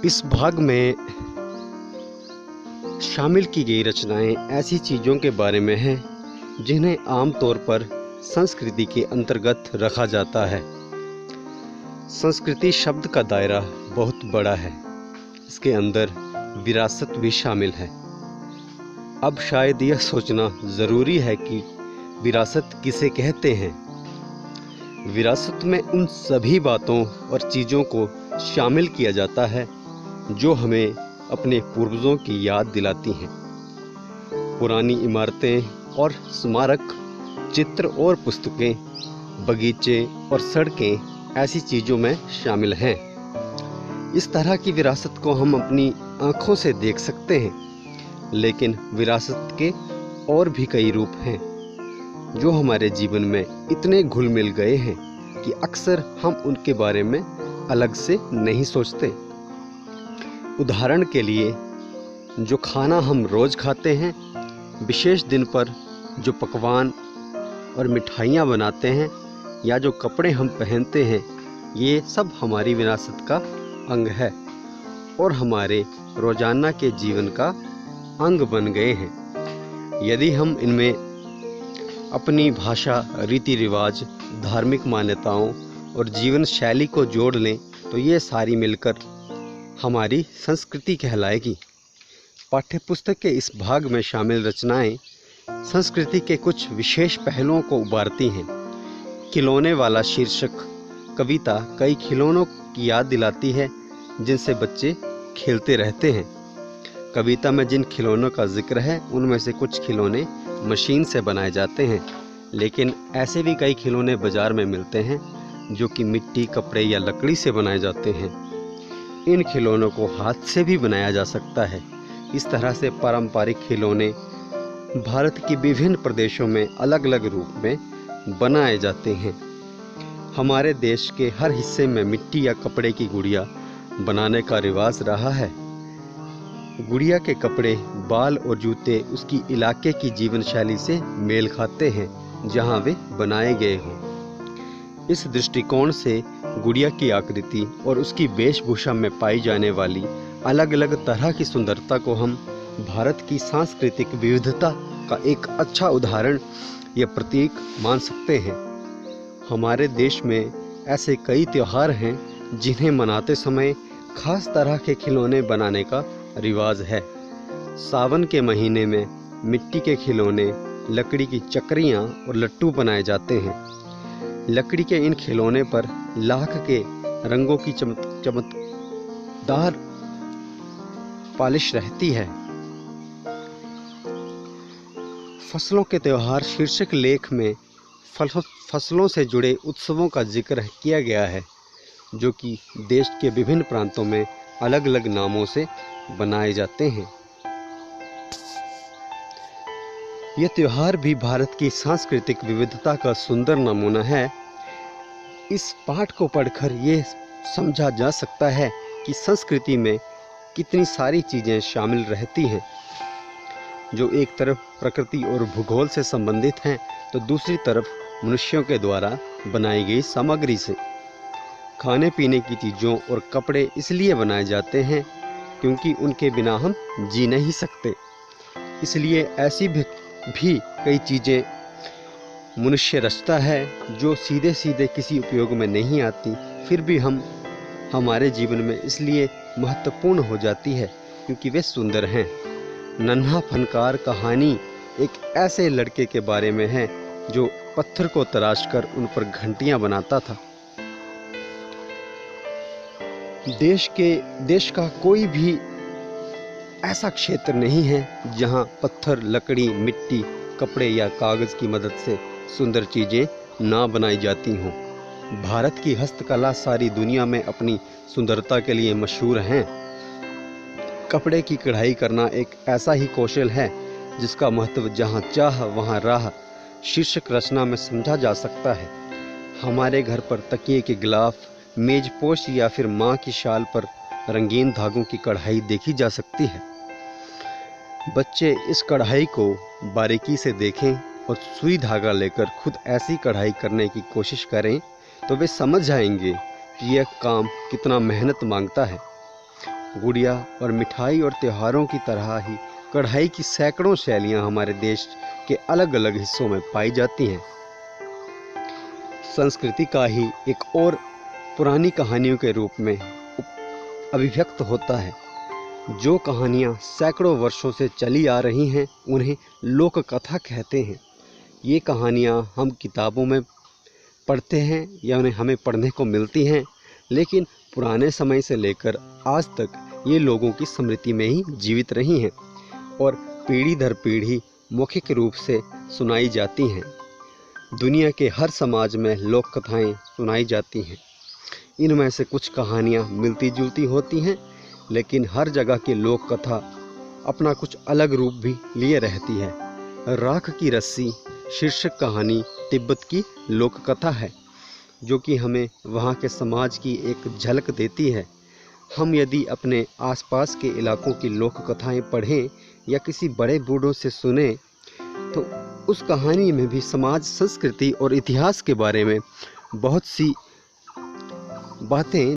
इस भाग में शामिल की गई रचनाएं ऐसी चीज़ों के बारे में हैं जिन्हें आमतौर पर संस्कृति के अंतर्गत रखा जाता है। संस्कृति शब्द का दायरा बहुत बड़ा है, इसके अंदर विरासत भी शामिल है। अब शायद यह सोचना ज़रूरी है कि विरासत किसे कहते हैं। विरासत में उन सभी बातों और चीज़ों को शामिल किया जाता है जो हमें अपने पूर्वजों की याद दिलाती हैं। पुरानी इमारतें और स्मारक, चित्र और पुस्तकें, बगीचे और सड़कें ऐसी चीज़ों में शामिल हैं। इस तरह की विरासत को हम अपनी आँखों से देख सकते हैं, लेकिन विरासत के और भी कई रूप हैं जो हमारे जीवन में इतने घुल मिल गए हैं कि अक्सर हम उनके बारे में अलग से नहीं सोचते। उदाहरण के लिए, जो खाना हम रोज़ खाते हैं, विशेष दिन पर जो पकवान और मिठाइयाँ बनाते हैं, या जो कपड़े हम पहनते हैं, ये सब हमारी विरासत का अंग है और हमारे रोज़ाना के जीवन का अंग बन गए हैं। यदि हम इनमें अपनी भाषा, रीति रिवाज, धार्मिक मान्यताओं और जीवन शैली को जोड़ लें तो ये सारी मिलकर हमारी संस्कृति कहलाएगी। पाठ्यपुस्तक के इस भाग में शामिल रचनाएं संस्कृति के कुछ विशेष पहलुओं को उभारती हैं। खिलौने वाला शीर्षक कविता कई खिलौनों की याद दिलाती है जिनसे बच्चे खेलते रहते हैं। कविता में जिन खिलौनों का जिक्र है उनमें से कुछ खिलौने मशीन से बनाए जाते हैं, लेकिन ऐसे भी कई खिलौने बाजार में मिलते हैं जो कि मिट्टी, कपड़े या लकड़ी से बनाए जाते हैं। इन खिलौनों को हाथ से भी बनाया जा सकता है। इस तरह से पारंपरिक खिलौने भारत के विभिन्न प्रदेशों में अलग अलग रूप में बनाए जाते हैं। हमारे देश के हर हिस्से में मिट्टी या कपड़े की गुड़िया बनाने का रिवाज रहा है। गुड़िया के कपड़े, बाल और जूते उसकी इलाके की जीवन शैली से मेल खाते हैं जहां वे बनाए गए हों। इस दृष्टिकोण से गुड़िया की आकृति और उसकी वेशभूषा में पाई जाने वाली अलग अलग तरह की सुंदरता को हम भारत की सांस्कृतिक विविधता का एक अच्छा उदाहरण या प्रतीक मान सकते हैं। हमारे देश में ऐसे कई त्योहार हैं जिन्हें मनाते समय खास तरह के खिलौने बनाने का रिवाज है। सावन के महीने में मिट्टी के खिलौने, लकड़ी की चक्रियाँ और लट्टू बनाए जाते हैं। लकड़ी के इन खिलौने पर लाख के रंगों की चमकदार पॉलिश रहती है। फसलों के त्योहार शीर्षक लेख में फसलों से जुड़े उत्सवों का जिक्र किया गया है जो कि देश के विभिन्न प्रांतों में अलग अलग नामों से बनाए जाते हैं। यह त्योहार भी भारत की सांस्कृतिक विविधता का सुंदर नमूना है। इस पाठ को पढ़कर यह समझा जा सकता है कि संस्कृति में कितनी सारी चीज़ें शामिल रहती हैं, जो एक तरफ प्रकृति और भूगोल से संबंधित हैं तो दूसरी तरफ मनुष्यों के द्वारा बनाई गई सामग्री से। खाने पीने की चीज़ों और कपड़े इसलिए बनाए जाते हैं क्योंकि उनके बिना हम जी नहीं सकते। इसलिए ऐसी भी कई चीज़ें मनुष्य रचता है जो सीधे सीधे किसी उपयोग में नहीं आती, फिर भी हमारे जीवन में इसलिए महत्वपूर्ण हो जाती है क्योंकि वे सुंदर हैं। नन्हा फनकार कहानी एक ऐसे लड़के के बारे में है जो पत्थर को तराशकर उन पर घंटियां बनाता था। देश का कोई भी ऐसा क्षेत्र नहीं है जहां पत्थर, लकड़ी, मिट्टी, कपड़े या कागज़ की मदद से सुंदर चीज़ें ना बनाई जाती हों। भारत की हस्तकला सारी दुनिया में अपनी सुंदरता के लिए मशहूर हैं। कपड़े की कढ़ाई करना एक ऐसा ही कौशल है जिसका महत्व जहां चाह वहां राह शीर्षक रचना में समझा जा सकता है। हमारे घर पर तकिए के गिलाफ, मेजपोश या फिर माँ की शाल पर रंगीन धागों की कढ़ाई देखी जा सकती है। बच्चे इस कढ़ाई को बारीकी से देखें और सुई धागा लेकर खुद ऐसी कढ़ाई करने की कोशिश करें तो वे समझ जाएंगे कि यह काम कितना मेहनत मांगता है। गुड़िया और मिठाई और त्योहारों की तरह ही कढ़ाई की सैकड़ों शैलियाँ हमारे देश के अलग अलग हिस्सों में पाई जाती हैं। संस्कृति का ही एक और पुरानी कहानियों के रूप में अभिव्यक्त होता है। जो कहानियाँ सैकड़ों वर्षों से चली आ रही हैं उन्हें लोक कथा कहते हैं। ये कहानियाँ हम किताबों में पढ़ते हैं या उन्हें हमें पढ़ने को मिलती हैं, लेकिन पुराने समय से लेकर आज तक ये लोगों की स्मृति में ही जीवित रही हैं और पीढ़ी दर पीढ़ी मौखिक रूप से सुनाई जाती हैं। दुनिया के हर समाज में लोक कथाएँ सुनाई जाती हैं। इनमें से कुछ कहानियाँ मिलती जुलती होती हैं, लेकिन हर जगह की लोक कथा अपना कुछ अलग रूप भी लिए रहती है। राख की रस्सी शीर्षक कहानी तिब्बत की लोक कथा है, जो कि हमें वहाँ के समाज की एक झलक देती है। हम यदि अपने आसपास के इलाकों की लोक कथाएँ पढ़ें या किसी बड़े बूढ़ों से सुने तो उस कहानी में भी समाज, संस्कृति और इतिहास के बारे में बहुत सी बातें